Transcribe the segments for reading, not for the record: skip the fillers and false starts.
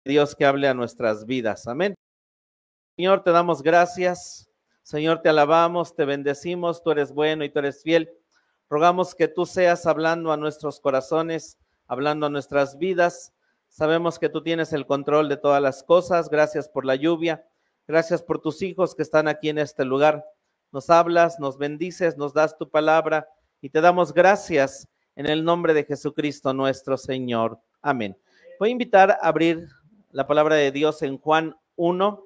Dios que hable a nuestras vidas. Amén. Señor, te damos gracias. Señor, te alabamos, te bendecimos. Tú eres bueno y tú eres fiel. Rogamos que tú seas hablando a nuestros corazones, hablando a nuestras vidas. Sabemos que tú tienes el control de todas las cosas. Gracias por la lluvia. Gracias por tus hijos que están aquí en este lugar. Nos hablas, nos bendices, nos das tu palabra y te damos gracias en el nombre de Jesucristo nuestro Señor. Amén. Voy a invitar a abrir la palabra de Dios en Juan 1,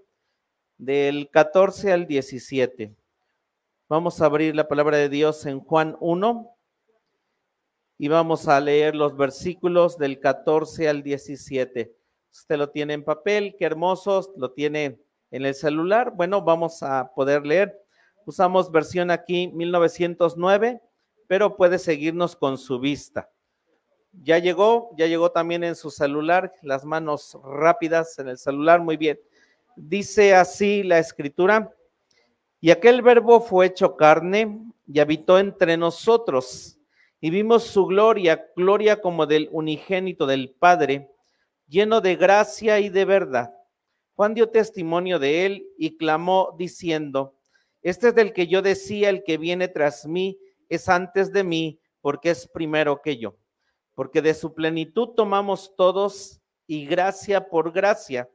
del 14 al 17. Vamos a abrir la palabra de Dios en Juan 1 y vamos a leer los versículos del 14 al 17. Usted lo tiene en papel, qué hermosos, lo tiene en el celular. Bueno, vamos a poder leer. Usamos versión aquí 1909, pero puede seguirnos con su vista. Ya llegó también en su celular, las manos rápidas en el celular, muy bien. Dice así la escritura: y aquel verbo fue hecho carne y habitó entre nosotros, y vimos su gloria, gloria como del unigénito del Padre, lleno de gracia y de verdad. Juan dio testimonio de él y clamó diciendo: este es del que yo decía, el que viene tras mí es antes de mí, porque es primero que yo. Porque de su plenitud tomamos todos, y gracia por gracia,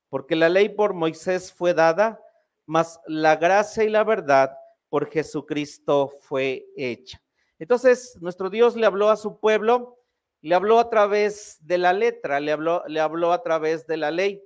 porque la ley por Moisés fue dada, mas la gracia y la verdad por Jesucristo fue hecha. Entonces, nuestro Dios le habló a su pueblo, le habló a través de la letra, le habló a través de la ley.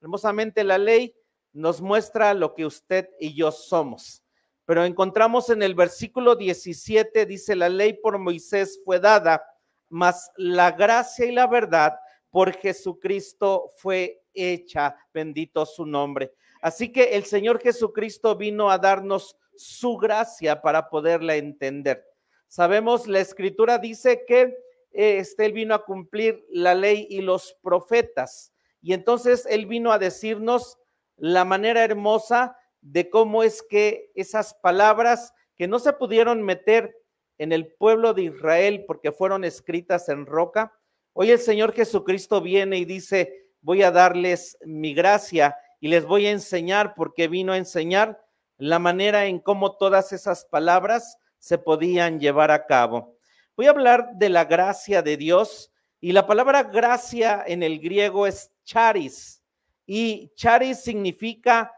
Hermosamente, la ley nos muestra lo que usted y yo somos. Pero encontramos en el versículo 17, dice: la ley por Moisés fue dada, mas la gracia y la verdad por Jesucristo fue hecha, bendito su nombre. Así que el Señor Jesucristo vino a darnos su gracia para poderla entender. Sabemos, la Escritura dice que Él vino a cumplir la ley y los profetas, y entonces Él vino a decirnos la manera hermosa de cómo es que esas palabras que no se pudieron meter en el pueblo de Israel porque fueron escritas en roca, hoy el Señor Jesucristo viene y dice: voy a darles mi gracia y les voy a enseñar, porque vino a enseñar la manera en cómo todas esas palabras se podían llevar a cabo. Voy a hablar de la gracia de Dios, y la palabra gracia en el griego es charis, y charis significa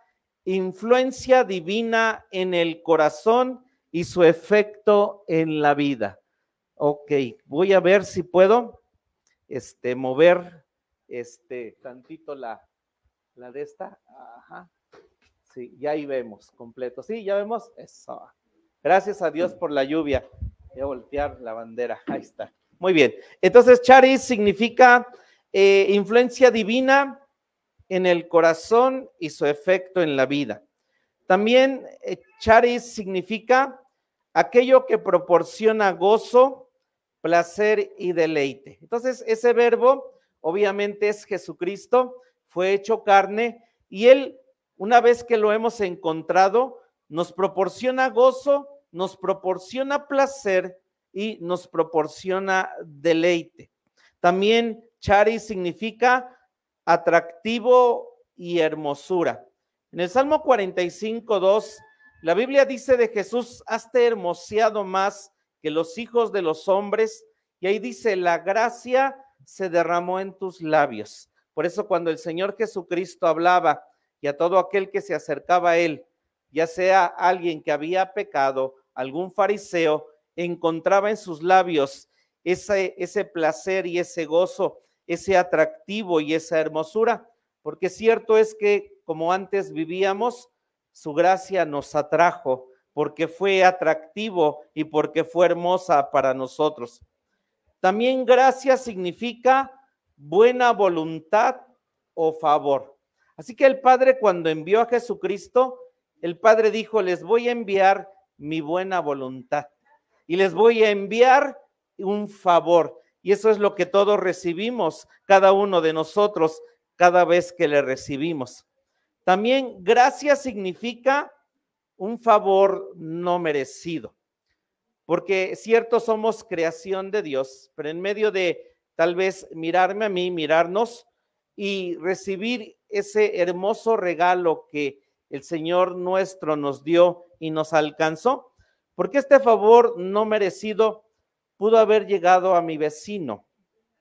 influencia divina en el corazón y su efecto en la vida. Ok, voy a ver si puedo mover tantito la de esta. Ajá. Sí, ya ahí vemos completo. Sí, ya vemos. Eso. Gracias a Dios por la lluvia. Voy a voltear la bandera. Ahí está. Muy bien. Entonces, charis significa influencia divina en el corazón y su efecto en la vida. También charis significa aquello que proporciona gozo, placer y deleite. Entonces, ese verbo obviamente es Jesucristo, fue hecho carne, y Él, una vez que lo hemos encontrado, nos proporciona gozo, nos proporciona placer y nos proporciona deleite. También charis significa atractivo y hermosura. En el Salmo 45:2, la Biblia dice de Jesús: hazte hermoseado más que los hijos de los hombres, y ahí dice: la gracia se derramó en tus labios. Por eso, cuando el Señor Jesucristo hablaba, y a todo aquel que se acercaba a él, ya sea alguien que había pecado, algún fariseo, encontraba en sus labios ese placer y ese gozo, ese atractivo y esa hermosura, porque cierto es que como antes vivíamos, su gracia nos atrajo, porque fue atractivo y porque fue hermosa para nosotros. También gracia significa buena voluntad o favor. Así que el Padre, cuando envió a Jesucristo, el Padre dijo: les voy a enviar mi buena voluntad y les voy a enviar un favor. Y eso es lo que todos recibimos, cada uno de nosotros, cada vez que le recibimos. También gracia significa un favor no merecido, porque cierto, somos creación de Dios, pero en medio de tal vez mirarme a mí, mirarnos, y recibir ese hermoso regalo que el Señor nuestro nos dio y nos alcanzó, porque este favor no merecido pudo haber llegado a mi vecino,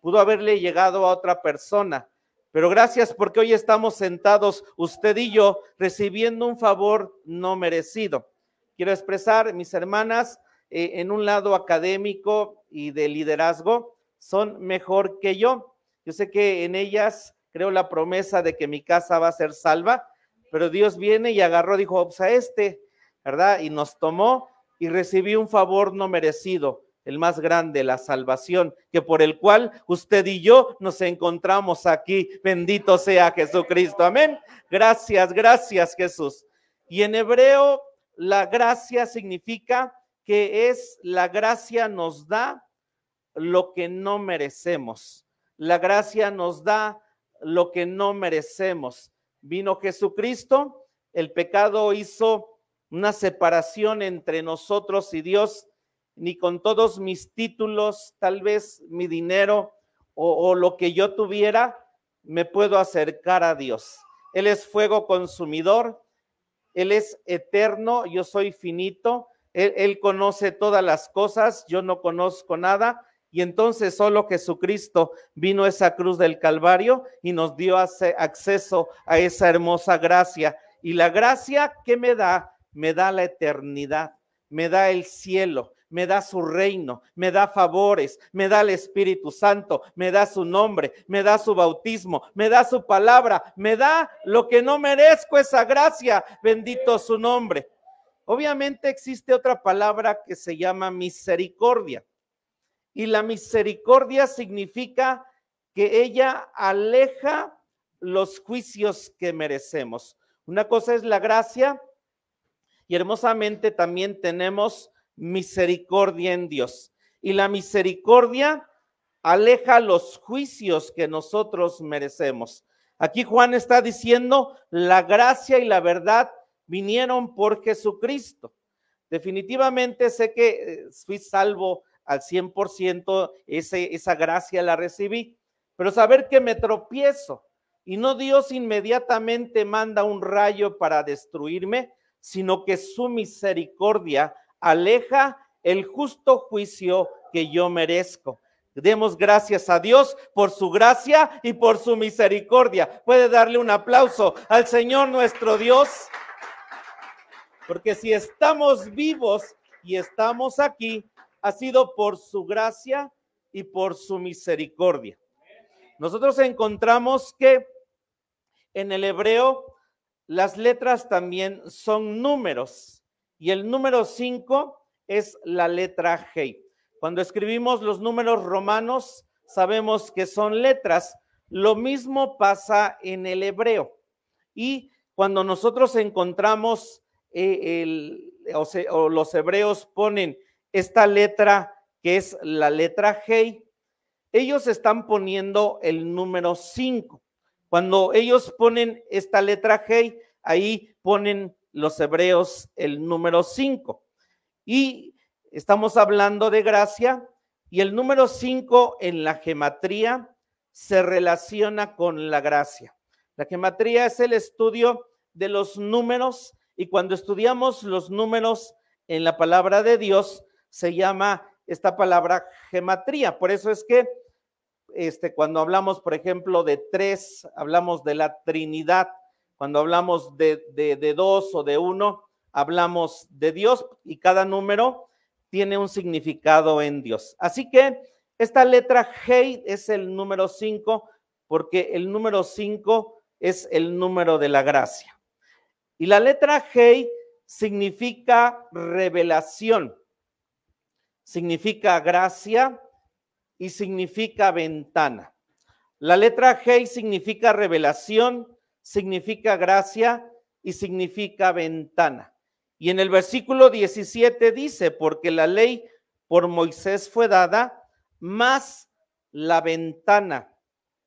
pudo haberle llegado a otra persona, pero gracias porque hoy estamos sentados, usted y yo, recibiendo un favor no merecido. Quiero expresar, mis hermanas, en un lado académico y de liderazgo, son mejor que yo. Yo sé que en ellas creo la promesa de que mi casa va a ser salva, pero Dios viene y agarró, dijo, pues a ¿verdad? Y nos tomó y recibí un favor no merecido, el más grande, la salvación, que por el cual usted y yo nos encontramos aquí. Bendito sea Jesucristo. Amén. Gracias, gracias Jesús. Y en hebreo, la gracia significa que es la gracia nos da lo que no merecemos. La gracia nos da lo que no merecemos. Vino Jesucristo, el pecado hizo una separación entre nosotros y Dios. Ni con todos mis títulos, tal vez mi dinero o lo que yo tuviera, me puedo acercar a Dios. Él es fuego consumidor, Él es eterno, yo soy finito, Él conoce todas las cosas, yo no conozco nada, y entonces solo Jesucristo vino a esa cruz del Calvario y nos dio acceso a esa hermosa gracia. Y la gracia que me da la eternidad, me da el cielo, me da su reino, me da favores, me da el Espíritu Santo, me da su nombre, me da su bautismo, me da su palabra, me da lo que no merezco, esa gracia, bendito su nombre. Obviamente existe otra palabra que se llama misericordia, y la misericordia significa que ella aleja los juicios que merecemos. Una cosa es la gracia, y hermosamente también tenemos misericordia en Dios. Y la misericordia aleja los juicios que nosotros merecemos. Aquí Juan está diciendo, la gracia y la verdad vinieron por Jesucristo. Definitivamente sé que fui salvo al 100%, esa gracia la recibí, pero saber que me tropiezo y no Dios inmediatamente manda un rayo para destruirme, sino que su misericordia aleja el justo juicio que yo merezco. Demos gracias a Dios por su gracia y por su misericordia. Puede darle un aplauso al Señor nuestro Dios, porque si estamos vivos y estamos aquí, ha sido por su gracia y por su misericordia. Nosotros encontramos que en el hebreo las letras también son números, y el número 5 es la letra G. Cuando escribimos los números romanos, sabemos que son letras. Lo mismo pasa en el hebreo. Y cuando nosotros encontramos, los hebreos ponen esta letra que es la letra G, ellos están poniendo el número 5. Cuando ellos ponen esta letra G, ahí ponen los hebreos el número 5. Y estamos hablando de gracia, y el número 5 en la gematría se relaciona con la gracia. La gematría es el estudio de los números, y cuando estudiamos los números en la palabra de Dios, se llama esta palabra gematría. Por eso es que cuando hablamos, por ejemplo, de 3, hablamos de la Trinidad. Cuando hablamos de 2 o de 1, hablamos de Dios, y cada número tiene un significado en Dios. Así que esta letra G es el número 5, porque el número 5 es el número de la gracia. Y la letra G significa revelación, significa gracia y significa ventana. La letra G significa revelación, significa gracia y significa ventana. Y en el versículo 17 dice, porque la ley por Moisés fue dada, más la ventana,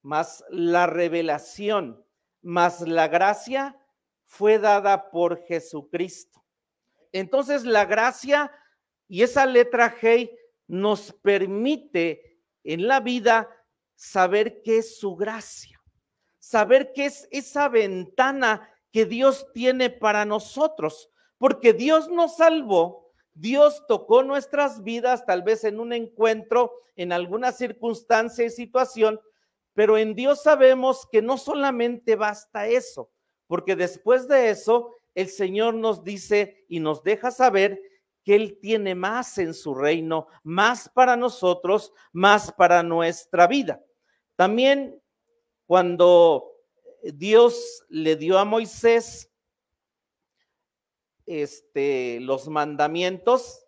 más la revelación, más la gracia fue dada por Jesucristo. Entonces la gracia y esa letra G nos permite en la vida saber qué es su gracia, saber qué es esa ventana que Dios tiene para nosotros, porque Dios nos salvó, Dios tocó nuestras vidas, tal vez en un encuentro, en alguna circunstancia y situación, pero en Dios sabemos que no solamente basta eso, porque después de eso, el Señor nos dice y nos deja saber que Él tiene más en su reino, más para nosotros, más para nuestra vida. También cuando Dios le dio a Moisés los mandamientos,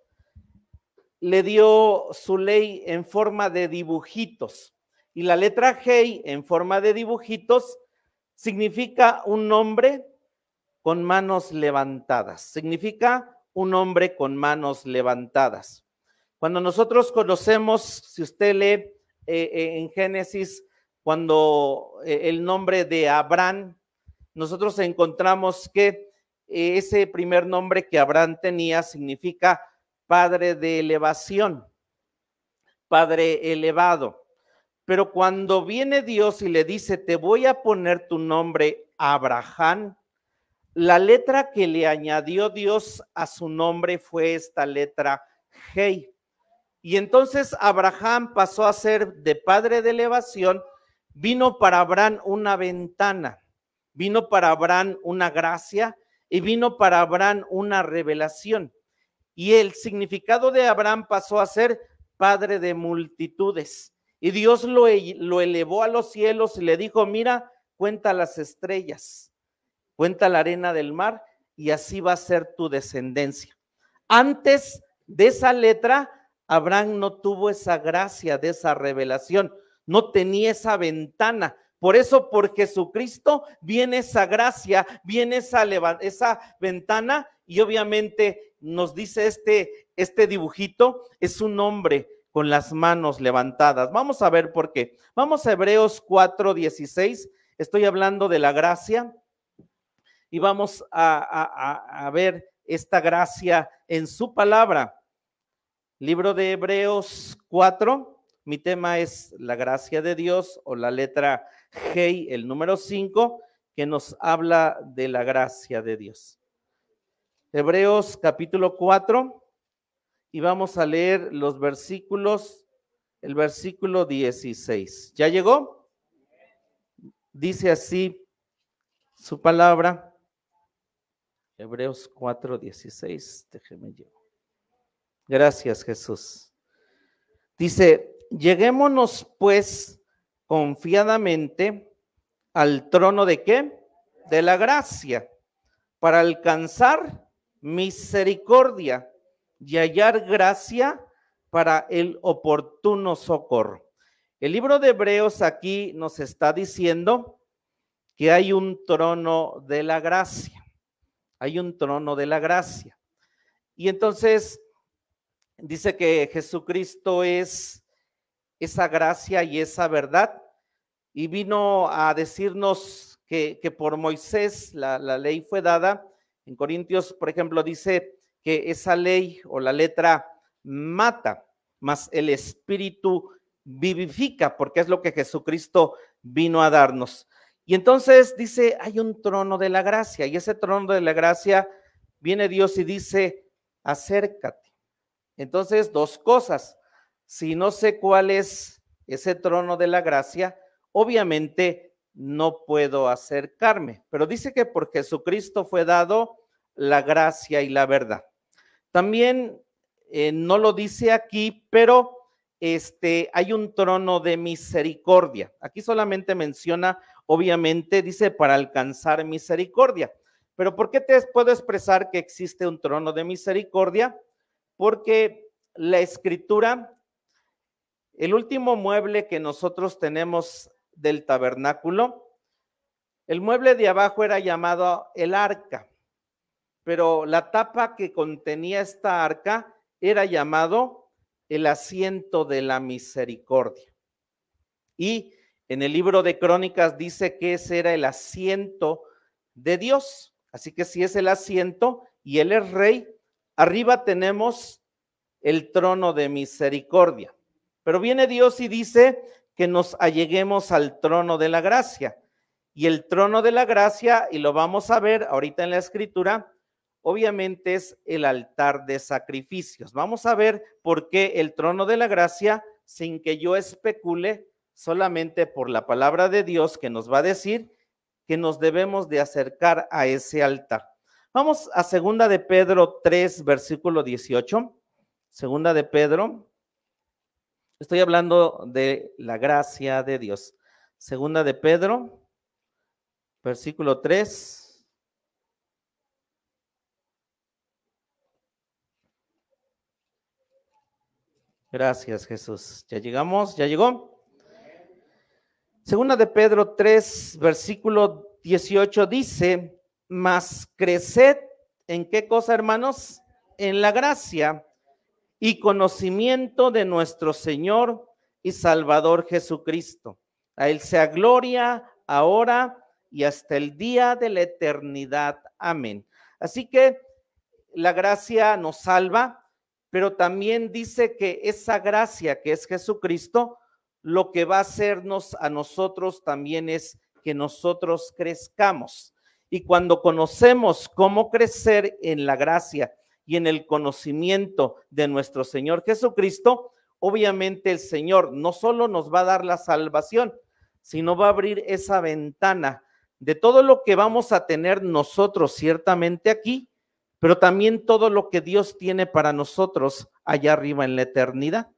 le dio su ley en forma de dibujitos. Y la letra G en forma de dibujitos significa un hombre con manos levantadas. Significa un hombre con manos levantadas. Cuando nosotros conocemos, si usted lee en Génesis, cuando el nombre de Abraham, nosotros encontramos que ese primer nombre que Abraham tenía significa padre de elevación, padre elevado. Pero cuando viene Dios y le dice, te voy a poner tu nombre Abraham, la letra que le añadió Dios a su nombre fue esta letra G. Y entonces Abraham pasó a ser de padre de elevación, vino para Abraham una ventana, vino para Abraham una gracia y vino para Abraham una revelación. Y el significado de Abraham pasó a ser padre de multitudes. Y Dios lo elevó a los cielos y le dijo, mira, cuenta las estrellas, cuenta la arena del mar y así va a ser tu descendencia. Antes de esa letra, Abraham no tuvo esa gracia de esa revelación, no tenía esa ventana. Por eso, por Jesucristo viene esa gracia, viene esa ventana y obviamente nos dice este dibujito, es un hombre con las manos levantadas. Vamos a ver por qué. Vamos a Hebreos 4:16, estoy hablando de la gracia y vamos a ver esta gracia en su palabra. Libro de Hebreos 4, mi tema es la gracia de Dios o la letra G, el número 5, que nos habla de la gracia de Dios. Hebreos capítulo 4 y vamos a leer los versículos, el versículo 16. ¿Ya llegó? Dice así su palabra. Hebreos 4:16, déjeme llevar. Gracias, Jesús. Dice, lleguémonos pues confiadamente al trono de ¿qué? De la gracia, para alcanzar misericordia y hallar gracia para el oportuno socorro. El libro de Hebreos aquí nos está diciendo que hay un trono de la gracia. Hay un trono de la gracia. Y entonces dice que Jesucristo es esa gracia y esa verdad. Y vino a decirnos que por Moisés la ley fue dada. En Corintios, por ejemplo, dice que esa ley o la letra mata, mas el Espíritu vivifica, porque es lo que Jesucristo vino a darnos. Y entonces dice, hay un trono de la gracia, y ese trono de la gracia viene Dios y dice, acércate. Entonces, dos cosas. Si no sé cuál es ese trono de la gracia, obviamente no puedo acercarme, pero dice que por Jesucristo fue dado la gracia y la verdad. También no lo dice aquí, pero hay un trono de misericordia. Aquí solamente menciona, obviamente, dice para alcanzar misericordia. Pero ¿por qué te puedo expresar que existe un trono de misericordia? Porque la Escritura, el último mueble que nosotros tenemos del tabernáculo, el mueble de abajo era llamado el arca, pero la tapa que contenía esta arca era llamado el asiento de la misericordia. Y en el libro de Crónicas dice que ese era el asiento de Dios. Así que si es el asiento y él es rey, arriba tenemos el trono de misericordia. Pero viene Dios y dice que nos alleguemos al trono de la gracia. Y el trono de la gracia, y lo vamos a ver ahorita en la escritura, obviamente es el altar de sacrificios. Vamos a ver por qué el trono de la gracia, sin que yo especule, solamente por la palabra de Dios que nos va a decir que nos debemos de acercar a ese altar. Vamos a 2 de Pedro 3, versículo 18. 2 de Pedro, estoy hablando de la gracia de Dios. 2 de Pedro, versículo 3. Gracias, Jesús. ¿Ya llegamos? ¿Ya llegó? 2 de Pedro 3, versículo 18 dice, mas creced, ¿en qué cosa, hermanos? En la gracia y conocimiento de nuestro Señor y Salvador Jesucristo. A Él sea gloria ahora y hasta el día de la eternidad. Amén. Así que la gracia nos salva, pero también dice que esa gracia que es Jesucristo, lo que va a hacernos a nosotros también es que nosotros crezcamos. Y cuando conocemos cómo crecer en la gracia y en el conocimiento de nuestro Señor Jesucristo, obviamente el Señor no solo nos va a dar la salvación, sino va a abrir esa ventana de todo lo que vamos a tener nosotros ciertamente aquí, pero también todo lo que Dios tiene para nosotros allá arriba en la eternidad.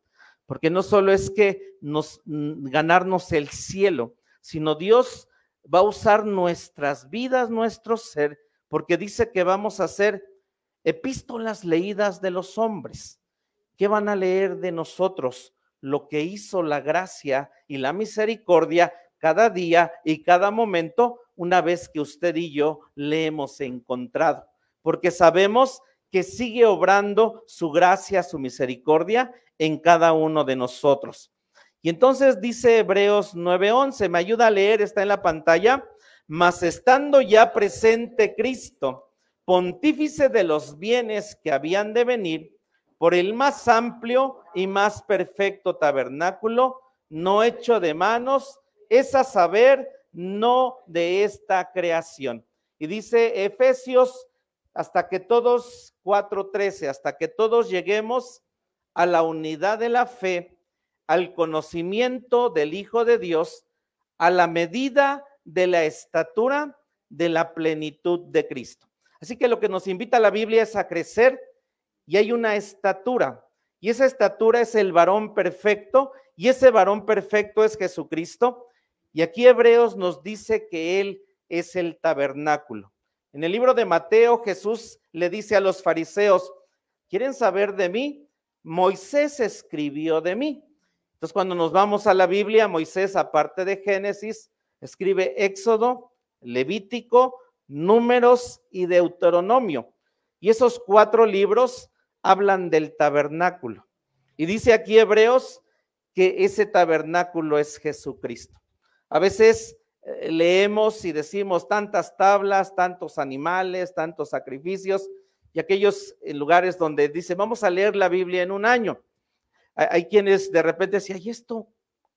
Porque no solo es que ganarnos el cielo, sino Dios va a usar nuestras vidas, nuestro ser, porque dice que vamos a ser epístolas leídas de los hombres. ¿Qué van a leer de nosotros? Lo que hizo la gracia y la misericordia cada día y cada momento, una vez que usted y yo le hemos encontrado. Porque sabemos que sigue obrando su gracia, su misericordia en cada uno de nosotros. Y entonces dice Hebreos 9:11, me ayuda a leer, está en la pantalla, mas estando ya presente Cristo, pontífice de los bienes que habían de venir, por el más amplio y más perfecto tabernáculo, no hecho de manos, es a saber, no de esta creación. Y dice Efesios, hasta que todos, 4:13, hasta que todos lleguemos a la unidad de la fe, al conocimiento del Hijo de Dios, a la medida de la estatura de la plenitud de Cristo. Así que lo que nos invita la Biblia es a crecer y hay una estatura, y esa estatura es el varón perfecto, y ese varón perfecto es Jesucristo, y aquí Hebreos nos dice que Él es el tabernáculo. En el libro de Mateo, Jesús le dice a los fariseos, ¿quieren saber de mí? Moisés escribió de mí. Entonces, cuando nos vamos a la Biblia, Moisés, aparte de Génesis, escribe Éxodo, Levítico, Números y Deuteronomio. Y esos 4 libros hablan del tabernáculo. Y dice aquí Hebreos que ese tabernáculo es Jesucristo. A veces leemos y decimos tantas tablas, tantos animales, tantos sacrificios, y aquellos lugares donde dice, vamos a leer la Biblia en un año. Hay quienes de repente decían, ¿y esto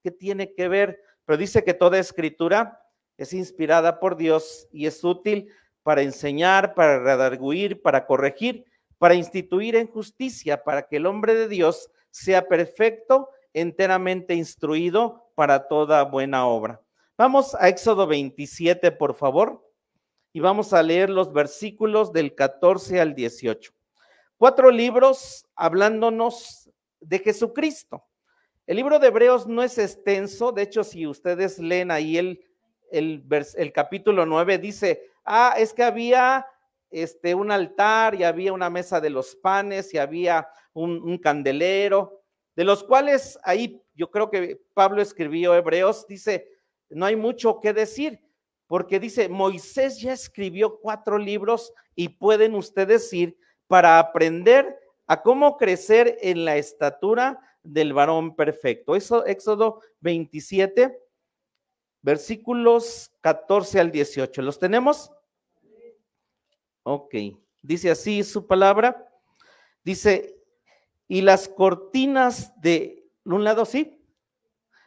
qué tiene que ver? Pero dice que toda escritura es inspirada por Dios y es útil para enseñar, para redarguir, para corregir, para instituir en justicia, para que el hombre de Dios sea perfecto, enteramente instruido para toda buena obra. Vamos a Éxodo 27, por favor, y vamos a leer los versículos del 14 al 18. 4 libros hablándonos de Jesucristo. El libro de Hebreos no es extenso, de hecho, si ustedes leen ahí el capítulo 9, dice, es que había un altar y había una mesa de los panes y había un candelero, de los cuales ahí yo creo que Pablo escribió Hebreos, dice, no hay mucho que decir, porque dice, Moisés ya escribió 4 libros y pueden ustedes ir para aprender a cómo crecer en la estatura del varón perfecto. Eso, Éxodo 27, versículos 14 al 18. ¿Los tenemos? Ok. Dice así su palabra. Dice, y las cortinas de un lado, sí,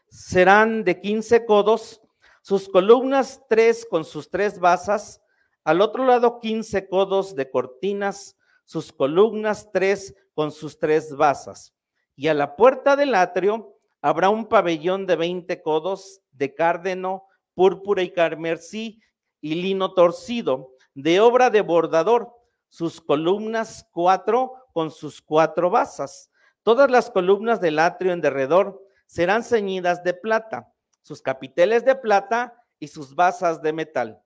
serán de 15 codos sus columnas 3 con sus 3 basas, al otro lado 15 codos de cortinas, sus columnas 3 con sus 3 basas. Y a la puerta del atrio habrá un pabellón de 20 codos de cárdeno, púrpura y carmesí y lino torcido, de obra de bordador, sus columnas 4 con sus 4 basas. Todas las columnas del atrio en derredor serán ceñidas de plata, sus capiteles de plata y sus basas de metal.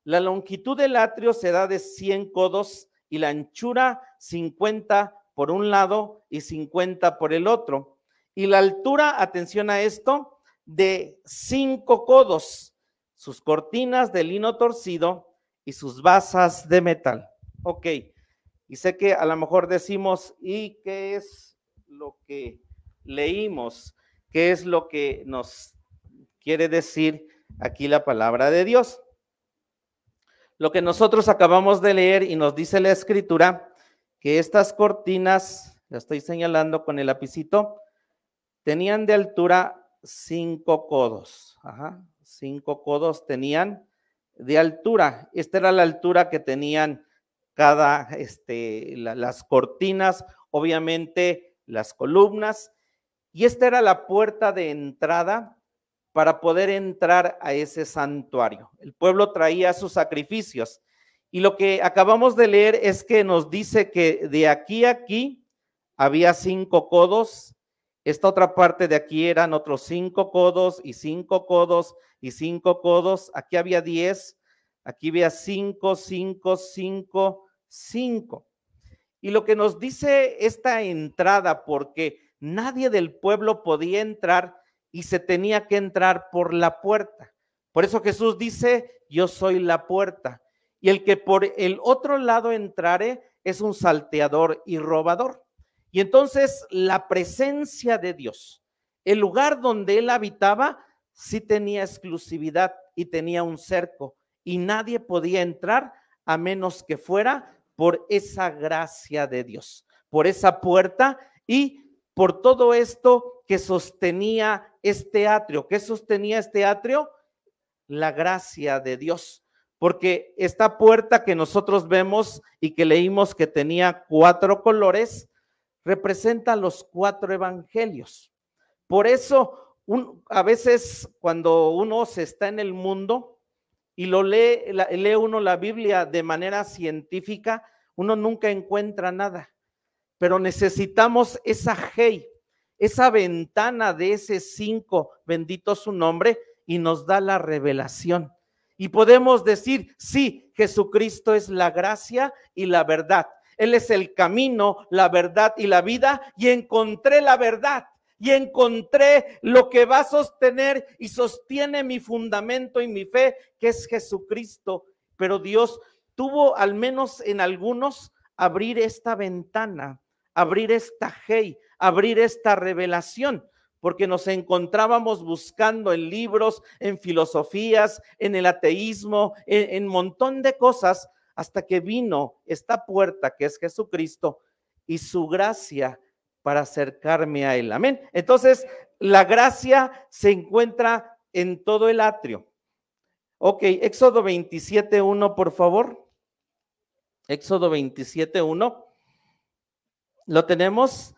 La longitud del atrio será de 100 codos y la anchura 50 por un lado y 50 por el otro. Y la altura, atención a esto, de 5 codos, sus cortinas de lino torcido y sus basas de metal. Ok, y sé que a lo mejor decimos, ¿y qué es lo que leímos? ¿Qué es lo que nos quiere decir aquí la palabra de Dios? Lo que nosotros acabamos de leer y nos dice la escritura, que estas cortinas, la estoy señalando con el lapicito, tenían de altura 5 codos. 5 codos tenían de altura. Esta era la altura que tenían cada, las cortinas, obviamente las columnas, y esta era la puerta de entrada para poder entrar a ese santuario. El pueblo traía sus sacrificios y lo que acabamos de leer es que nos dice que de aquí a aquí había 5 codos, esta otra parte de aquí eran otros 5 codos y 5 codos y 5 codos, aquí había 10, aquí había 5, 5, 5, 5. Y lo que nos dice esta entrada, porque nadie del pueblo podía entrar y se tenía que entrar por la puerta. Por eso Jesús dice, yo soy la puerta. Y el que por el otro lado entrare es un salteador y robador. Y entonces la presencia de Dios, el lugar donde él habitaba, sí tenía exclusividad y tenía un cerco. Y nadie podía entrar a menos que fuera por esa gracia de Dios, por esa puerta y por todo esto que sostenía este atrio. ¿Qué sostenía este atrio? La gracia de Dios. Porque esta puerta que nosotros vemos y que leímos que tenía 4 colores, representa los 4 evangelios. Por eso, a veces cuando uno se está en el mundo y lo lee uno la Biblia de manera científica, uno nunca encuentra nada. Pero necesitamos esa hey, esa ventana de ese 5, bendito su nombre, y nos da la revelación. Y podemos decir, sí, Jesucristo es la gracia y la verdad. Él es el camino, la verdad y la vida, y encontré la verdad. Y encontré lo que va a sostener y sostiene mi fundamento y mi fe, que es Jesucristo. Pero Dios tuvo, al menos en algunos, abrir esta ventana, abrir esta hey, abrir esta revelación, porque nos encontrábamos buscando en libros, en filosofías, en el ateísmo, en montón de cosas, hasta que vino esta puerta que es Jesucristo y su gracia para acercarme a él. Amén. Entonces, la gracia se encuentra en todo el atrio. Ok, Éxodo 27:1, por favor. Éxodo 27:1. ¿Lo tenemos?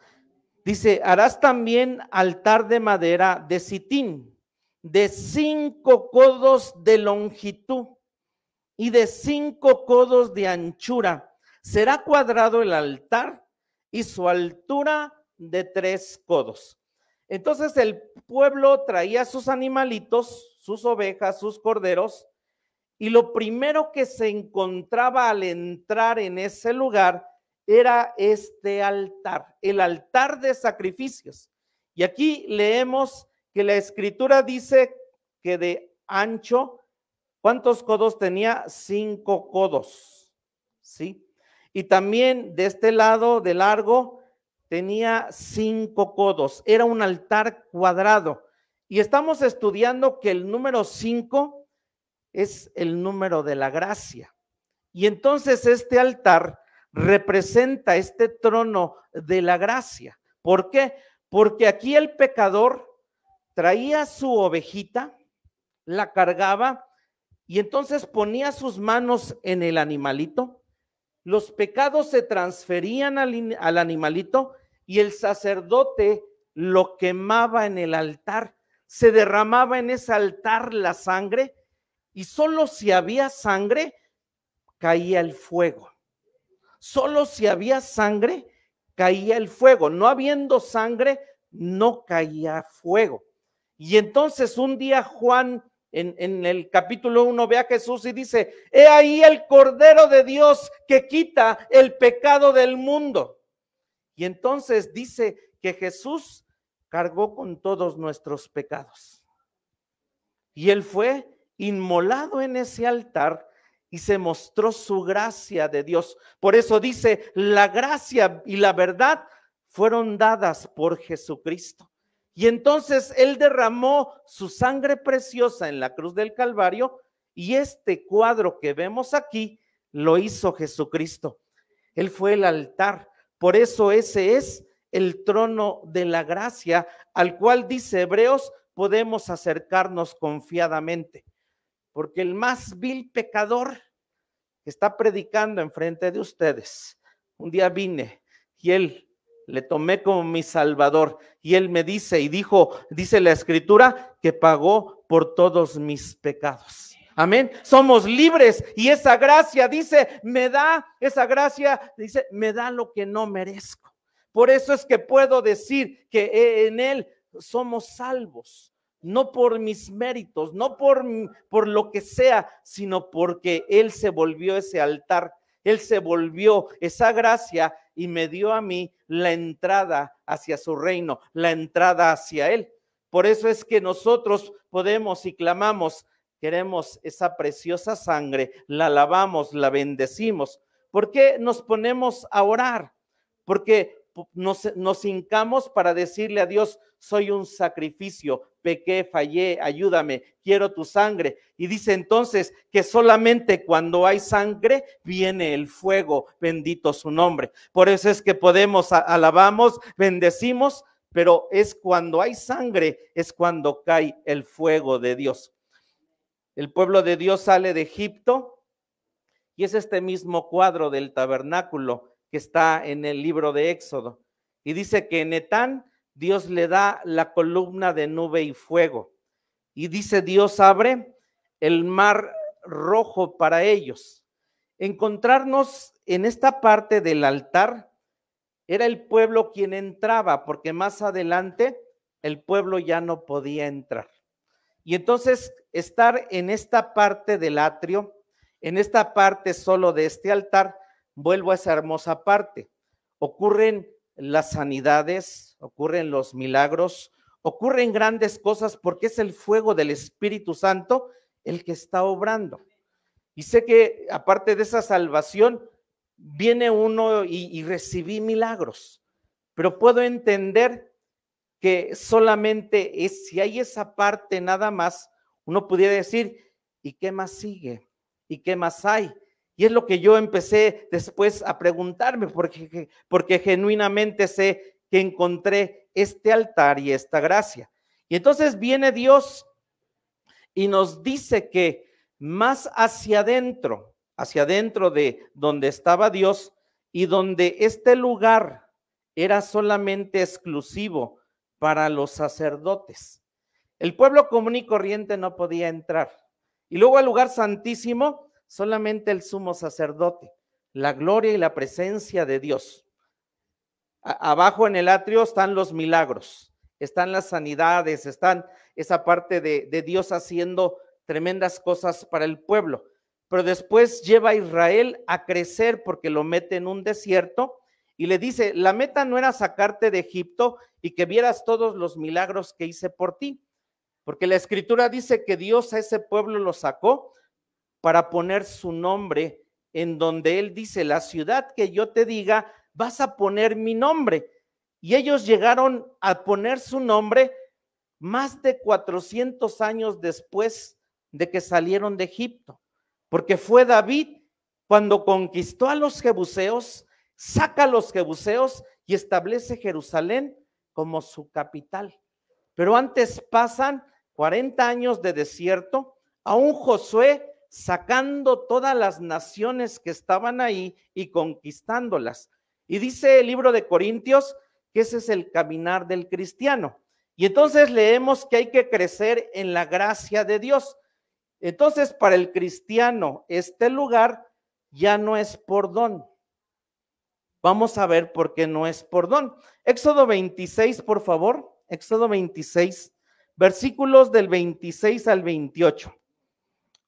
Dice, harás también altar de madera de sitín, de 5 codos de longitud y de 5 codos de anchura. Será cuadrado el altar y su altura de 3 codos. Entonces el pueblo traía sus animalitos, sus ovejas, sus corderos, y lo primero que se encontraba al entrar en ese lugar era este altar, el altar de sacrificios. Y aquí leemos que la escritura dice que de ancho, ¿cuántos codos tenía? 5 codos, ¿sí? Y también de este lado de largo tenía 5 codos, era un altar cuadrado. Y estamos estudiando que el número 5 es el número de la gracia. Y entonces este altar representa este trono de la gracia. ¿Por qué? Porque aquí el pecador traía su ovejita, la cargaba y entonces ponía sus manos en el animalito, los pecados se transferían al animalito y el sacerdote lo quemaba en el altar, se derramaba en ese altar la sangre y solo si había sangre caía el fuego. Solo si había sangre caía el fuego. No habiendo sangre, no caía fuego. Y entonces un día Juan en el capítulo 1 ve a Jesús y dice: he ahí el Cordero de Dios que quita el pecado del mundo. Y entonces dice que Jesús cargó con todos nuestros pecados. Y él fue inmolado en ese altar y se mostró su gracia de Dios. Por eso dice: la gracia y la verdad fueron dadas por Jesucristo. Y entonces él derramó su sangre preciosa en la cruz del Calvario y este cuadro que vemos aquí lo hizo Jesucristo. Él fue el altar. Por eso ese es el trono de la gracia al cual, dice Hebreos, podemos acercarnos confiadamente. Porque el más vil pecador que está predicando enfrente de ustedes, un día vine y él le tomé como mi salvador y él me dice y dice la escritura que pagó por todos mis pecados. Amén. Somos libres y esa gracia, dice, me da lo que no merezco. Por eso es que puedo decir que en él somos salvos. No por mis méritos, no por lo que sea, sino porque él se volvió ese altar, él se volvió esa gracia y me dio a mí la entrada hacia su reino, la entrada hacia él. Por eso es que nosotros podemos y clamamos, queremos esa preciosa sangre, la alabamos, la bendecimos. ¿Por qué nos ponemos a orar? Porque nos hincamos para decirle a Dios: soy un sacrificio, pequé, fallé, ayúdame, quiero tu sangre. Y dice entonces que solamente cuando hay sangre viene el fuego, bendito su nombre. Por eso es que podemos, alabamos, bendecimos, pero es cuando hay sangre, es cuando cae el fuego de Dios. El pueblo de Dios sale de Egipto y es este mismo cuadro del tabernáculo que está en el libro de Éxodo. Y dice que en Etán Dios le da la columna de nube y fuego. Y dice: Dios abre el mar rojo para ellos. Encontrarnos en esta parte del altar, era el pueblo quien entraba, porque más adelante el pueblo ya no podía entrar. Y entonces estar en esta parte del atrio, en esta parte solo de este altar, vuelvo a esa hermosa parte. Ocurren las sanidades, ocurren los milagros, ocurren grandes cosas porque es el fuego del Espíritu Santo el que está obrando. Y sé que aparte de esa salvación, viene uno y recibí milagros, pero puedo entender que solamente es, si hay esa parte nada más, uno pudiera decir: ¿y qué más sigue? ¿Y qué más hay? Y es lo que yo empecé después a preguntarme, porque genuinamente sé que encontré este altar y esta gracia. Y entonces viene Dios y nos dice que más hacia adentro de donde estaba Dios y donde este lugar era solamente exclusivo para los sacerdotes. El pueblo común y corriente no podía entrar. Y luego al lugar santísimo, solamente el sumo sacerdote, la gloria y la presencia de Dios. Abajo en el atrio están los milagros, están las sanidades, están esa parte de Dios haciendo tremendas cosas para el pueblo. Pero después lleva a Israel a crecer porque lo mete en un desierto y le dice: la meta no era sacarte de Egipto y que vieras todos los milagros que hice por ti, porque la escritura dice que Dios a ese pueblo lo sacó para poner su nombre en donde él dice: la ciudad que yo te diga, vas a poner mi nombre. Y ellos llegaron a poner su nombre más de 400 años después de que salieron de Egipto, porque fue David cuando conquistó a los jebuseos, saca a los jebuseos y establece Jerusalén como su capital. Pero antes pasan 40 años de desierto, a un Josué sacando todas las naciones que estaban ahí y conquistándolas. Y dice el libro de Corintios que ese es el caminar del cristiano. Y entonces leemos que hay que crecer en la gracia de Dios. Entonces, para el cristiano, este lugar ya no es por don. Vamos a ver por qué no es por don. Éxodo 26, por favor. Éxodo 26, versículos del 26 al 28.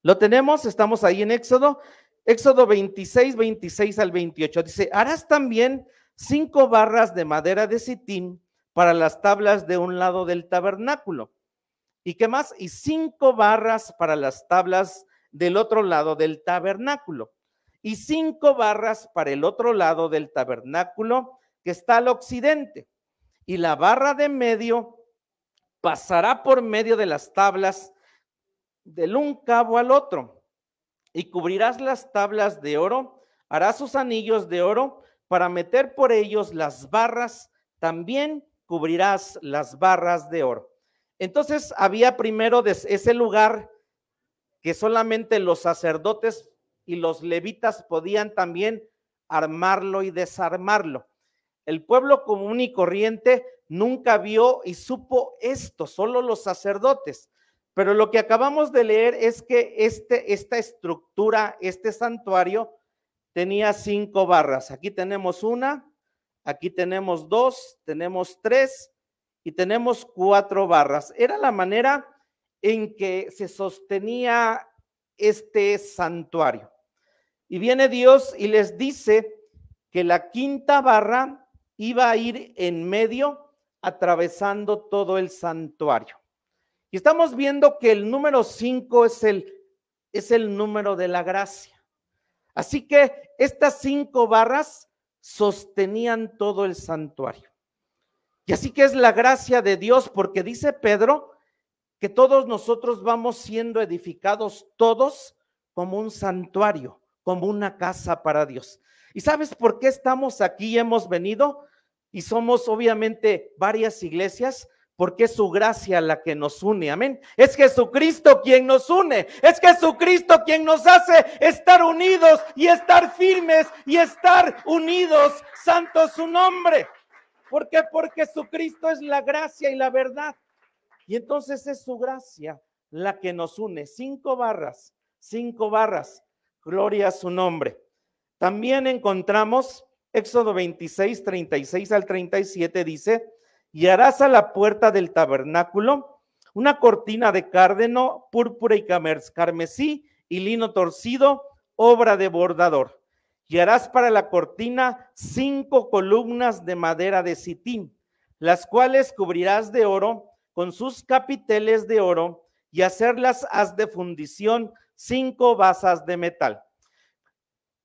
¿Lo tenemos? Estamos ahí en Éxodo. Éxodo 26, 26 al 28. Dice, harás también 5 barras de madera de sitín para las tablas de un lado del tabernáculo. ¿Y qué más? Y 5 barras para las tablas del otro lado del tabernáculo. Y 5 barras para el otro lado del tabernáculo que está al occidente. Y la barra de medio pasará por medio de las tablas del un cabo al otro. Y cubrirás las tablas de oro, harás sus anillos de oro para meter por ellos las barras, también cubrirás las barras de oro. Entonces había primero ese lugar que solamente los sacerdotes y los levitas podían también armarlo y desarmarlo. El pueblo común y corriente nunca vio y supo esto, solo los sacerdotes. Pero lo que acabamos de leer es que esta estructura, este santuario, tenía 5 barras. Aquí tenemos una, aquí tenemos 2, tenemos 3 y tenemos 4 barras. Era la manera en que se sostenía este santuario. Y viene Dios y les dice que la 5ª barra iba a ir en medio, atravesando todo el santuario. Y estamos viendo que el número 5 es el número de la gracia. Así que estas 5 barras sostenían todo el santuario. Y así que es la gracia de Dios, porque dice Pedro que todos nosotros vamos siendo edificados todos como un santuario, como una casa para Dios. ¿Y sabes por qué estamos aquí y hemos venido? Y somos obviamente varias iglesias, porque es su gracia la que nos une, amén. Es Jesucristo quien nos une, es Jesucristo quien nos hace estar unidos y estar firmes y estar unidos, santo su nombre. ¿Por qué? Porque Jesucristo es la gracia y la verdad. Y entonces es su gracia la que nos une. 5 barras, 5 barras, gloria a su nombre. También encontramos Éxodo 26, 36 al 37 dice, y harás a la puerta del tabernáculo una cortina de cárdeno, púrpura y carmesí y lino torcido, obra de bordador. Y harás para la cortina 5 columnas de madera de sitín, las cuales cubrirás de oro con sus capiteles de oro, y hacerlas haz de fundición 5 basas de metal.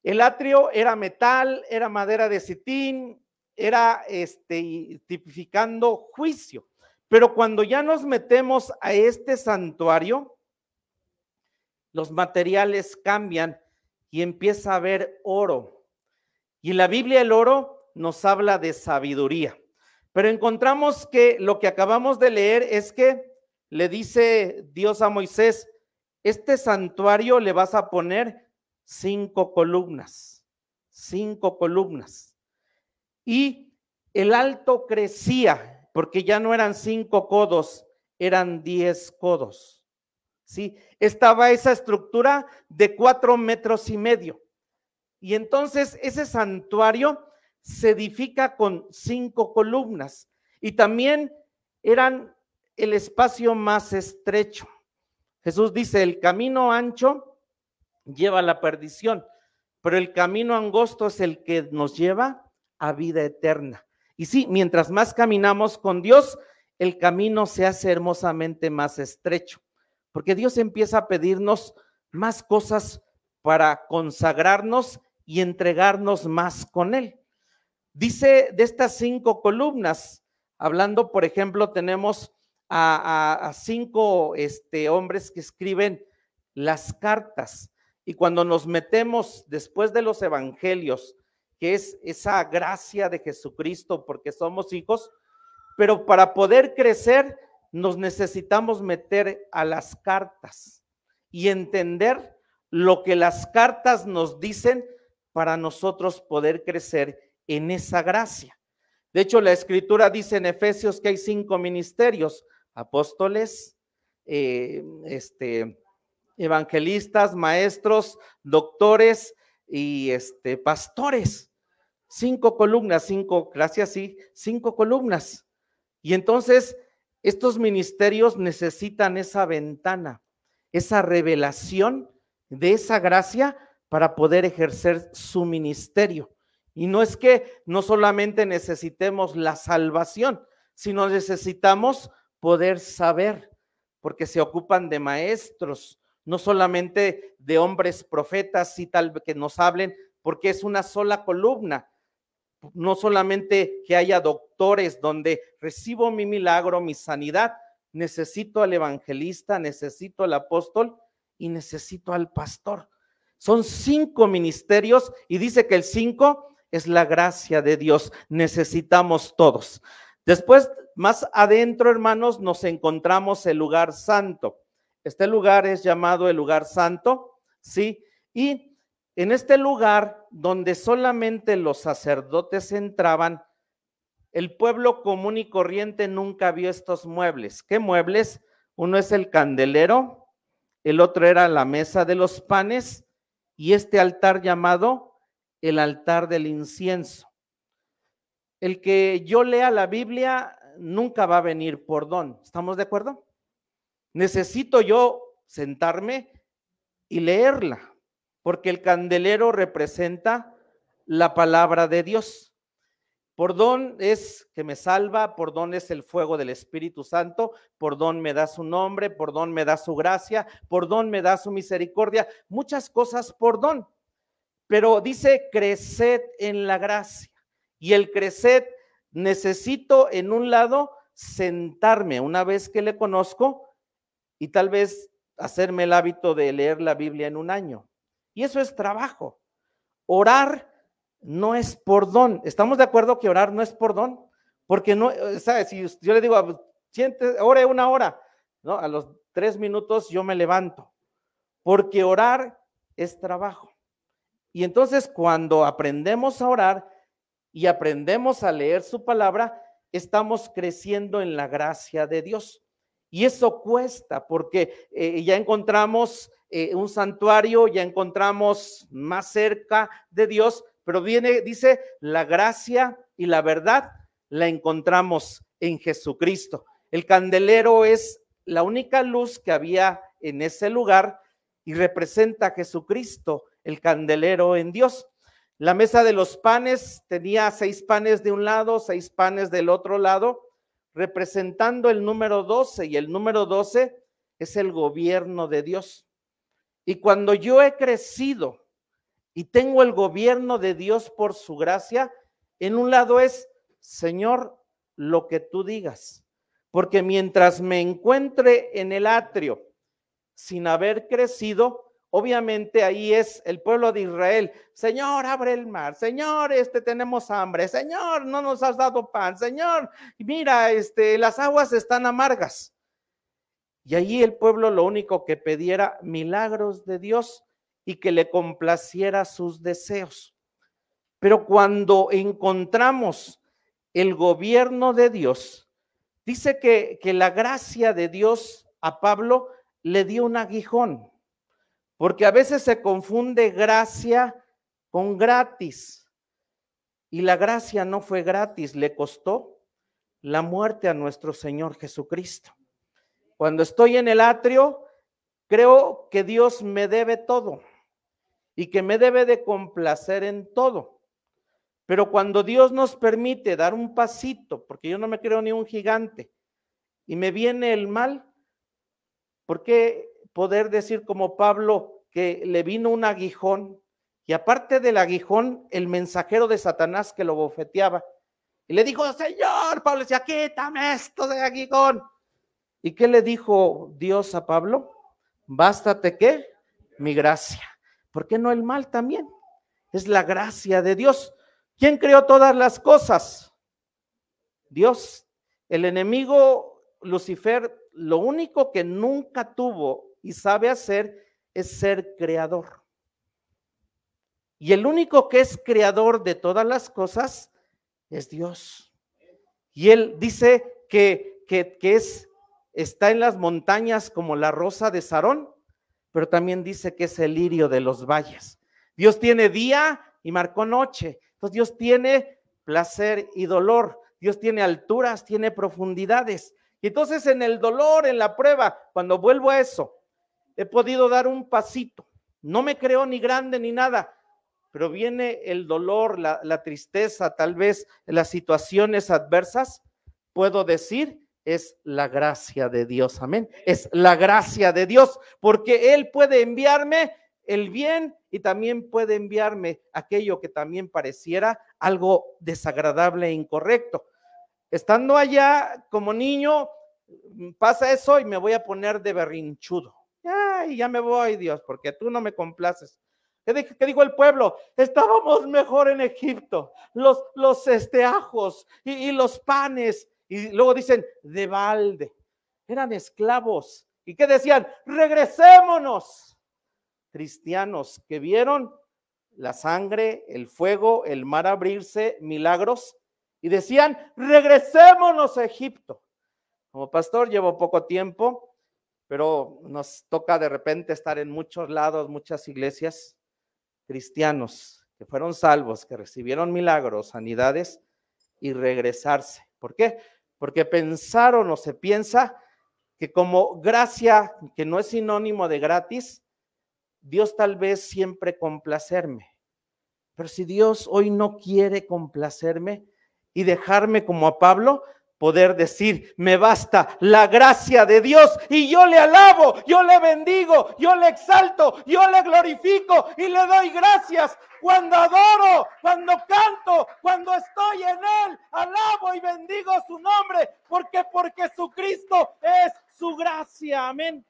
El atrio era metal, era madera de sitín, era tipificando juicio. Pero cuando ya nos metemos a este santuario, los materiales cambian y empieza a haber oro. Y en la Biblia el oro nos habla de sabiduría. Pero encontramos que lo que acabamos de leer es que le dice Dios a Moisés, este santuario le vas a poner 5 columnas, 5 columnas. Y el alto crecía, porque ya no eran 5 codos, eran 10 codos. ¿Sí? Estaba esa estructura de 4,5 metros. Y entonces ese santuario se edifica con 5 columnas. Y también eran el espacio más estrecho. Jesús dice, el camino ancho lleva a la perdición, pero el camino angosto es el que nos lleva a vida eterna. Y sí, mientras más caminamos con Dios, el camino se hace hermosamente más estrecho, porque Dios empieza a pedirnos más cosas para consagrarnos y entregarnos más con Él. Dice de estas 5 columnas, hablando, por ejemplo, tenemos a 5 hombres que escriben las cartas. Y cuando nos metemos después de los evangelios, que es esa gracia de Jesucristo, porque somos hijos, pero para poder crecer nos necesitamos meter a las cartas y entender lo que las cartas nos dicen para nosotros poder crecer en esa gracia. De hecho, la Escritura dice en Efesios que hay 5 ministerios: apóstoles, evangelistas, maestros, doctores y pastores. 5 columnas, 5, gracias, sí, 5 columnas. Y entonces estos ministerios necesitan esa ventana, esa revelación de esa gracia para poder ejercer su ministerio. Y no es que no solamente necesitemos la salvación, sino necesitamos poder saber, porque se ocupan de maestros, no solamente de hombres profetas y tal que nos hablen, porque es una sola columna. No solamente que haya doctores donde recibo mi milagro, mi sanidad, necesito al evangelista, necesito al apóstol y necesito al pastor. Son 5 ministerios y dice que el 5 es la gracia de Dios. Necesitamos todos. Después, más adentro, hermanos, nos encontramos el lugar santo. Este lugar es llamado el lugar santo, ¿sí? Y en este lugar donde solamente los sacerdotes entraban, el pueblo común y corriente nunca vio estos muebles. ¿Qué muebles? Uno es el candelero, el otro era la mesa de los panes y este altar llamado el altar del incienso. El que yo lea la Biblia nunca va a venir por don. ¿Estamos de acuerdo? Necesito yo sentarme y leerla, porque el candelero representa la palabra de Dios. Por don es que me salva, por don es el fuego del Espíritu Santo, por don me da su nombre, por don me da su gracia, por don me da su misericordia, muchas cosas por don. Pero dice creced en la gracia, y el creced necesito en un lado sentarme una vez que le conozco y tal vez hacerme el hábito de leer la Biblia en un año. Y eso es trabajo. Orar no es por don. ¿Estamos de acuerdo que orar no es por don? Porque no, ¿sabes? Si yo le digo, ore 1 hora, ¿no? A los 3 minutos yo me levanto, porque orar es trabajo. Y entonces cuando aprendemos a orar y aprendemos a leer su palabra, estamos creciendo en la gracia de Dios. Y eso cuesta, porque ya encontramos un santuario, ya encontramos más cerca de Dios, pero dice, la gracia y la verdad la encontramos en Jesucristo. El candelero es la única luz que había en ese lugar y representa a Jesucristo, el candelero en Dios. La mesa de los panes tenía 6 panes de un lado, 6 panes del otro lado, representando el número 12, y el número 12 es el gobierno de Dios. Y cuando yo he crecido y tengo el gobierno de Dios por su gracia, en un lado es, Señor, lo que tú digas, porque mientras me encuentre en el atrio sin haber crecido, obviamente ahí es el pueblo de Israel. Señor, abre el mar. Señor, tenemos hambre. Señor, no nos has dado pan. Señor, mira, las aguas están amargas. Y allí el pueblo lo único que pedía milagros de Dios y que le complaciera sus deseos. Pero cuando encontramos el gobierno de Dios, dice que la gracia de Dios a Pablo le dio un aguijón, porque a veces se confunde gracia con gratis, y la gracia no fue gratis, le costó la muerte a nuestro Señor Jesucristo. Cuando estoy en el atrio, creo que Dios me debe todo y que me debe de complacer en todo. Pero cuando Dios nos permite dar un pasito, porque yo no me creo ni un gigante, y me viene el mal, ¿por qué poder decir como Pablo que le vino un aguijón? Y aparte del aguijón, el mensajero de Satanás que lo bofeteaba. Y le dijo, Señor, Pablo decía, quítame esto de aguijón. ¿Y qué le dijo Dios a Pablo? Bástate, ¿qué? Mi gracia. ¿Por qué no el mal también? Es la gracia de Dios. ¿Quién creó todas las cosas? Dios. El enemigo Lucifer lo único que nunca tuvo y sabe hacer es ser creador. Y el único que es creador de todas las cosas es Dios. Y él dice que está en las montañas como la rosa de Sarón, pero también dice que es el lirio de los valles. Dios tiene día y marcó noche. Entonces Dios tiene placer y dolor. Dios tiene alturas, tiene profundidades. Y entonces en el dolor, en la prueba, cuando vuelvo a eso, he podido dar un pasito. No me creo ni grande ni nada, pero viene el dolor, la tristeza, tal vez las situaciones adversas, puedo decir, es la gracia de Dios, amén. Es la gracia de Dios, porque Él puede enviarme el bien y también puede enviarme aquello que también pareciera algo desagradable e incorrecto. Estando allá como niño, pasa eso y me voy a poner de berrinchudo. Ay, ya me voy, Dios, porque tú no me complaces. ¿Qué dijo el pueblo? Estábamos mejor en Egipto, los ajos y los panes, y luego dicen, de balde, eran esclavos. ¿Y qué decían? Regresémonos. Cristianos que vieron la sangre, el fuego, el mar abrirse, milagros, y decían, regresémonos a Egipto. Como pastor llevo poco tiempo, pero nos toca de repente estar en muchos lados, muchas iglesias, cristianos que fueron salvos, que recibieron milagros, sanidades y regresarse. ¿Por qué? Porque pensaron o se piensa que como gracia, que no es sinónimo de gratis, Dios tal vez siempre complacerme. Pero si Dios hoy no quiere complacerme y dejarme como a Pablo, poder decir, me basta la gracia de Dios y yo le alabo, yo le bendigo, yo le exalto, yo le glorifico y le doy gracias cuando adoro, cuando canto, cuando estoy en Él, alabo y bendigo su nombre, porque por Jesucristo es su gracia, amén.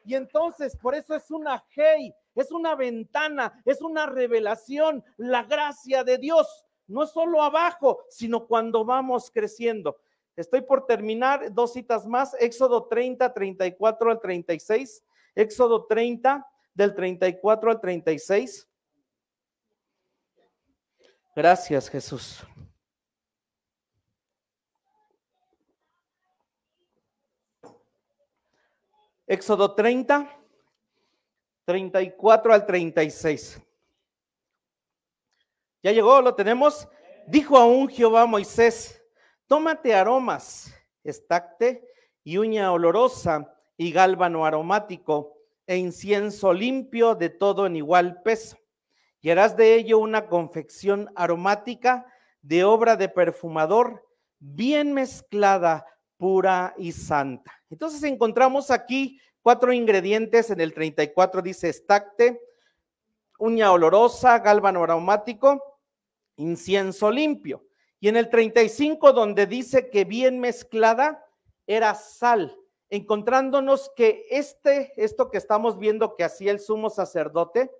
Y entonces por eso es una hey, es una ventana, es una revelación, la gracia de Dios, no solo abajo, sino cuando vamos creciendo. Estoy por terminar, 2 citas más, Éxodo 30, 34 al 36, Éxodo 30, del 34 al 36. Gracias, Jesús. Éxodo 30, 34 al 36. ¿Ya llegó? ¿Lo tenemos? Dijo aún Jehová a Moisés, tómate aromas, estacte y uña olorosa y gálbano aromático e incienso limpio de todo en igual peso. Y harás de ello una confección aromática de obra de perfumador, bien mezclada, pura y santa. Entonces encontramos aquí 4 ingredientes. En el 34 dice estacte, uña olorosa, gálbano aromático, incienso limpio. Y en el 35 donde dice que bien mezclada era sal, encontrándonos que esto que estamos viendo que hacía el sumo sacerdote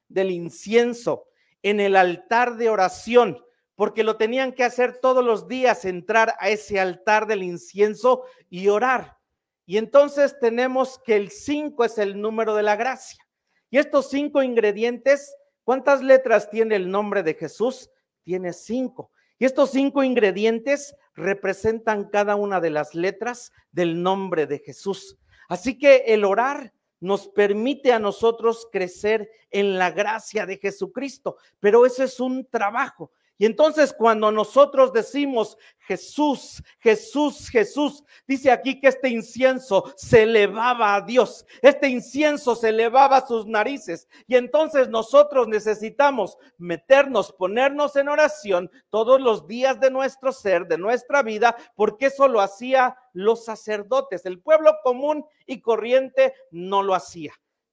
del incienso en el altar de oración, porque lo tenían que hacer todos los días, entrar a ese altar del incienso y orar. Y entonces tenemos que el 5 es el número de la gracia. Y estos 5 ingredientes, ¿cuántas letras tiene el nombre de Jesús? Tiene 5. Y estos 5 ingredientes representan cada una de las letras del nombre de Jesús. Así que el orar nos permite a nosotros crecer en la gracia de Jesucristo, pero eso es un trabajo. Y entonces cuando nosotros decimos Jesús, Jesús, Jesús, dice aquí que este incienso se elevaba a Dios, este incienso se elevaba a sus narices, y entonces nosotros necesitamos meternos, ponernos en oración todos los días de nuestro ser, de nuestra vida, porque eso lo hacía los sacerdotes. El pueblo común y corriente no lo hacía,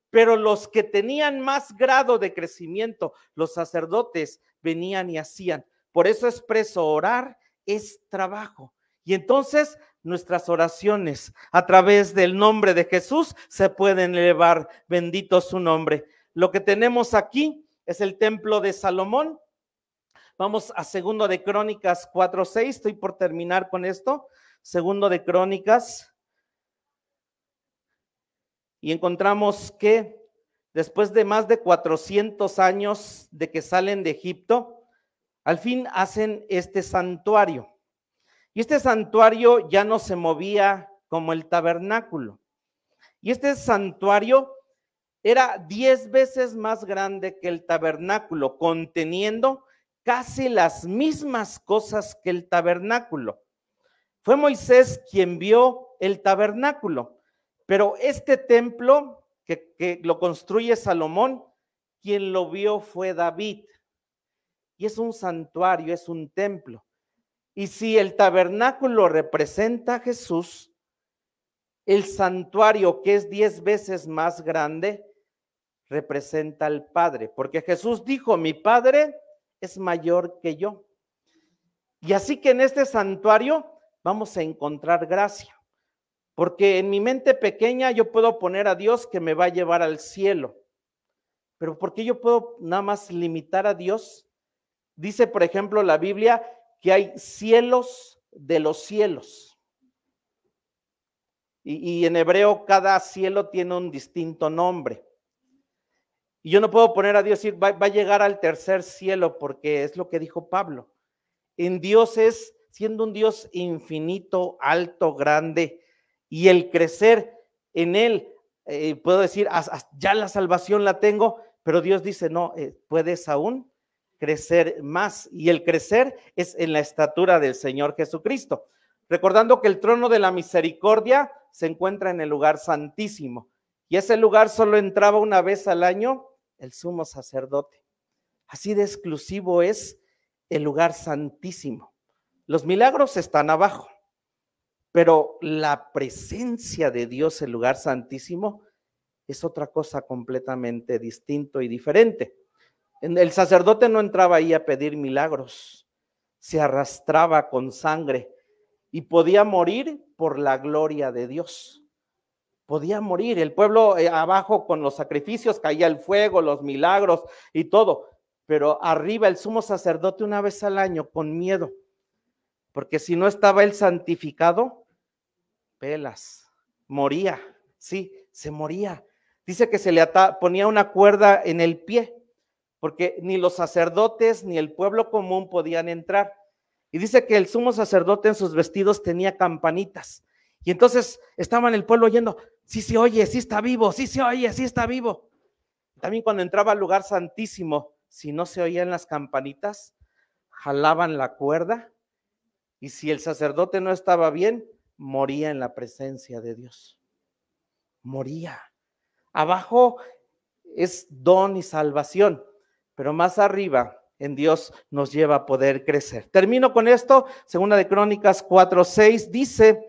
pero los que tenían más grado de crecimiento, los sacerdotes, venían y hacían. Por eso expreso, orar es trabajo. Y entonces nuestras oraciones a través del nombre de Jesús se pueden elevar. Bendito su nombre. Lo que tenemos aquí es el templo de Salomón. Vamos a 2 de Crónicas 4:6. Estoy por terminar con esto. Segundo de Crónicas, y encontramos que después de más de 400 años de que salen de Egipto, al fin hacen este santuario. Y este santuario ya no se movía como el tabernáculo. Y este santuario era 10 veces más grande que el tabernáculo, conteniendo casi las mismas cosas que el tabernáculo. Fue Moisés quien vio el tabernáculo, pero este templo que lo construye Salomón, quien lo vio fue David. Y es un santuario, es un templo. Y si el tabernáculo representa a Jesús, el santuario, que es 10 veces más grande, representa al Padre, porque Jesús dijo, mi Padre es mayor que yo. Y así que en este santuario vamos a encontrar gracia, porque en mi mente pequeña yo puedo poner a Dios que me va a llevar al cielo, pero ¿por qué yo puedo nada más limitar a Dios? Dice, por ejemplo, la Biblia que hay cielos de los cielos. Y en hebreo cada cielo tiene un distinto nombre. Y yo no puedo poner a Dios y va a llegar al tercer cielo, porque es lo que dijo Pablo. En Dios es, siendo un Dios infinito, alto, grande, y el crecer en Él, puedo decir, ya la salvación la tengo, pero Dios dice, no, puedes aún crecer más, y el crecer es en la estatura del Señor Jesucristo. Recordando que el trono de la misericordia se encuentra en el lugar santísimo, y ese lugar solo entraba una vez al año el sumo sacerdote. Así de exclusivo es el lugar santísimo. Los milagros están abajo, pero la presencia de Dios, el lugar santísimo, es otra cosa completamente distinto y diferente. El sacerdote no entraba ahí a pedir milagros, se arrastraba con sangre y podía morir por la gloria de Dios. Podía morir, el pueblo abajo con los sacrificios, caía el fuego, los milagros y todo, pero arriba el sumo sacerdote una vez al año con miedo, porque si no estaba él santificado, pelas, moría, sí, se moría. Dice que se le ponía una cuerda en el pie, porque ni los sacerdotes ni el pueblo común podían entrar. Y dice que el sumo sacerdote en sus vestidos tenía campanitas. Y entonces estaban el pueblo oyendo, sí se oye, sí está vivo, sí se oye, sí está vivo. También cuando entraba al lugar santísimo, si no se oían las campanitas, jalaban la cuerda, y si el sacerdote no estaba bien, moría en la presencia de Dios. Moría. Abajo es don y salvación, pero más arriba en Dios nos lleva a poder crecer. Termino con esto, Segunda de Crónicas 4:6 dice,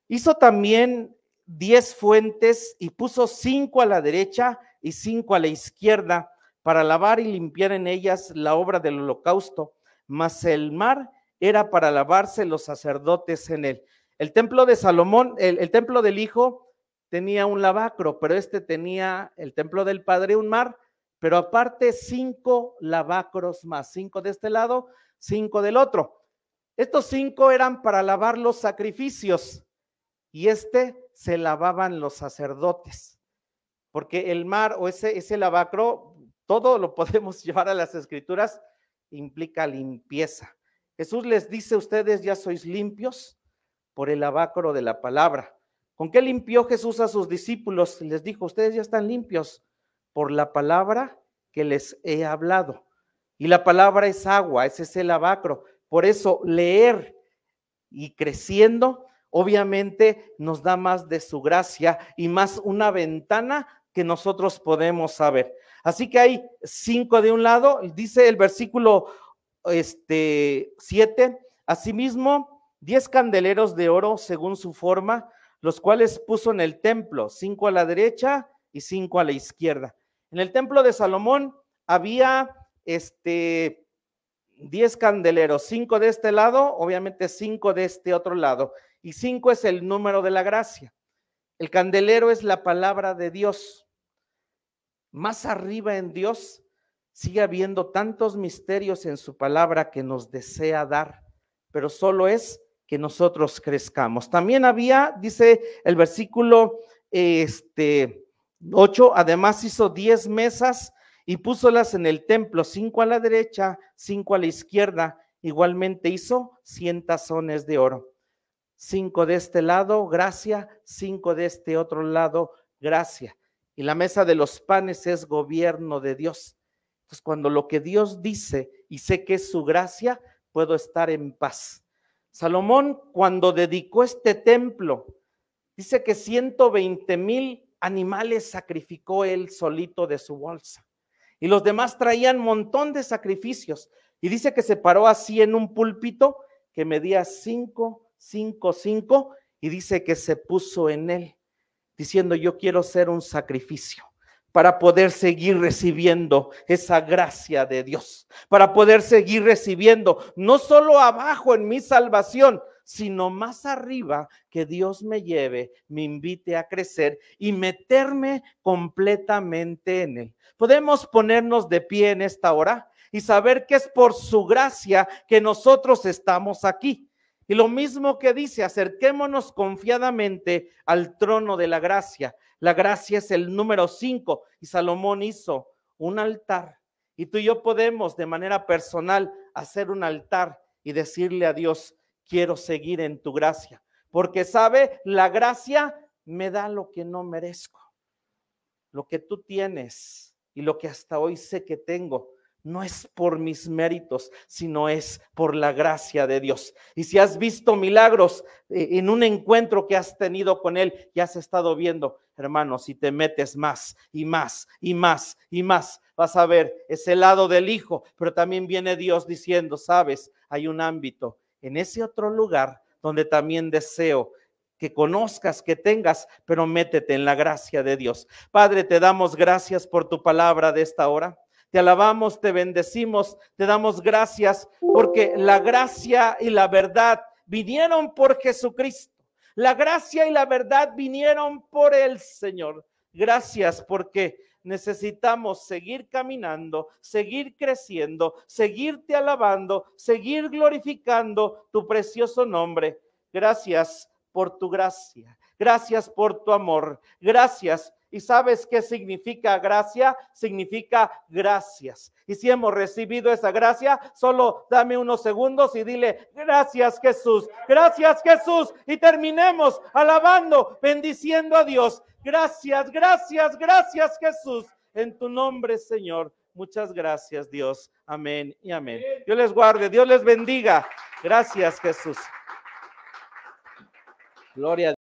hizo también 10 fuentes y puso 5 a la derecha y 5 a la izquierda para lavar y limpiar en ellas la obra del holocausto, mas el mar era para lavarse los sacerdotes en él. El templo de Salomón, el templo del Hijo tenía un lavacro, pero tenía el templo del Padre un mar, pero aparte 5 lavacros más, 5 de este lado, 5 del otro. Estos 5 eran para lavar los sacrificios y se lavaban los sacerdotes, porque el mar o ese lavacro, todo lo podemos llevar a las escrituras, implica limpieza. Jesús les dice, ustedes ya sois limpios por el lavacro de la palabra. ¿Con qué limpió Jesús a sus discípulos? Les dijo, ustedes ya están limpios por la palabra que les he hablado. Y la palabra es agua, es ese lavacro. Por eso leer y creciendo, obviamente nos da más de su gracia y más una ventana que nosotros podemos saber. Así que hay 5 de un lado, dice el versículo 7, asimismo 10 candeleros de oro según su forma, los cuales puso en el templo, 5 a la derecha y 5 a la izquierda. En el templo de Salomón había 10 candeleros, 5 de este lado, obviamente 5 de este otro lado, y 5 es el número de la gracia. El candelero es la palabra de Dios. Más arriba en Dios sigue habiendo tantos misterios en su palabra que nos desea dar, pero solo es que nosotros crezcamos. También había, dice el versículo 8, además hizo 10 mesas y púsolas en el templo, 5 a la derecha, 5 a la izquierda. Igualmente hizo 100 tazones de oro. 5 de este lado, gracia, 5 de este otro lado, gracia. Y la mesa de los panes es gobierno de Dios. Entonces, cuando lo que Dios dice y sé que es su gracia, puedo estar en paz. Salomón, cuando dedicó este templo, dice que 120,000 animales sacrificó él solito de su bolsa. Y los demás traían un montón de sacrificios. Y dice que se paró así en un púlpito que medía 5, 5, 5, y dice que se puso en él, diciendo: yo quiero ser un sacrificio para poder seguir recibiendo esa gracia de Dios, para poder seguir recibiendo no solo abajo en mi salvación, sino más arriba, que Dios me lleve, me invite a crecer y meterme completamente en él. Podemos ponernos de pie en esta hora y saber que es por su gracia que nosotros estamos aquí. Y lo mismo que dice: acerquémonos confiadamente al trono de la gracia. La gracia es el número 5 y Salomón hizo un altar. Y tú y yo podemos de manera personal hacer un altar y decirle a Dios: quiero seguir en tu gracia, porque sabe, la gracia me da lo que no merezco. Lo que tú tienes y lo que hasta hoy sé que tengo, no es por mis méritos, sino es por la gracia de Dios. Y si has visto milagros en un encuentro que has tenido con Él y has estado viendo, hermano, si te metes más y más y más y más, vas a ver ese lado del Hijo, pero también viene Dios diciendo: sabes, hay un ámbito en ese otro lugar donde también deseo que conozcas, que tengas, pero métete en la gracia de Dios. Padre, te damos gracias por tu palabra de esta hora. Te alabamos, te bendecimos, te damos gracias porque la gracia y la verdad vinieron por Jesucristo. La gracia y la verdad vinieron por el Señor. Gracias porque necesitamos seguir caminando, seguir creciendo, seguirte alabando, seguir glorificando tu precioso nombre. Gracias por tu gracia. Gracias por tu amor. Gracias. ¿Y sabes qué significa gracia? Significa gracias. Y si hemos recibido esa gracia, solo dame unos segundos y dile: gracias, Jesús. Gracias, Jesús. Y terminemos alabando, bendiciendo a Dios. Gracias, gracias, gracias, Jesús. En tu nombre, Señor. Muchas gracias, Dios. Amén y amén. Dios les guarde, Dios les bendiga. Gracias, Jesús. Gloria a Dios.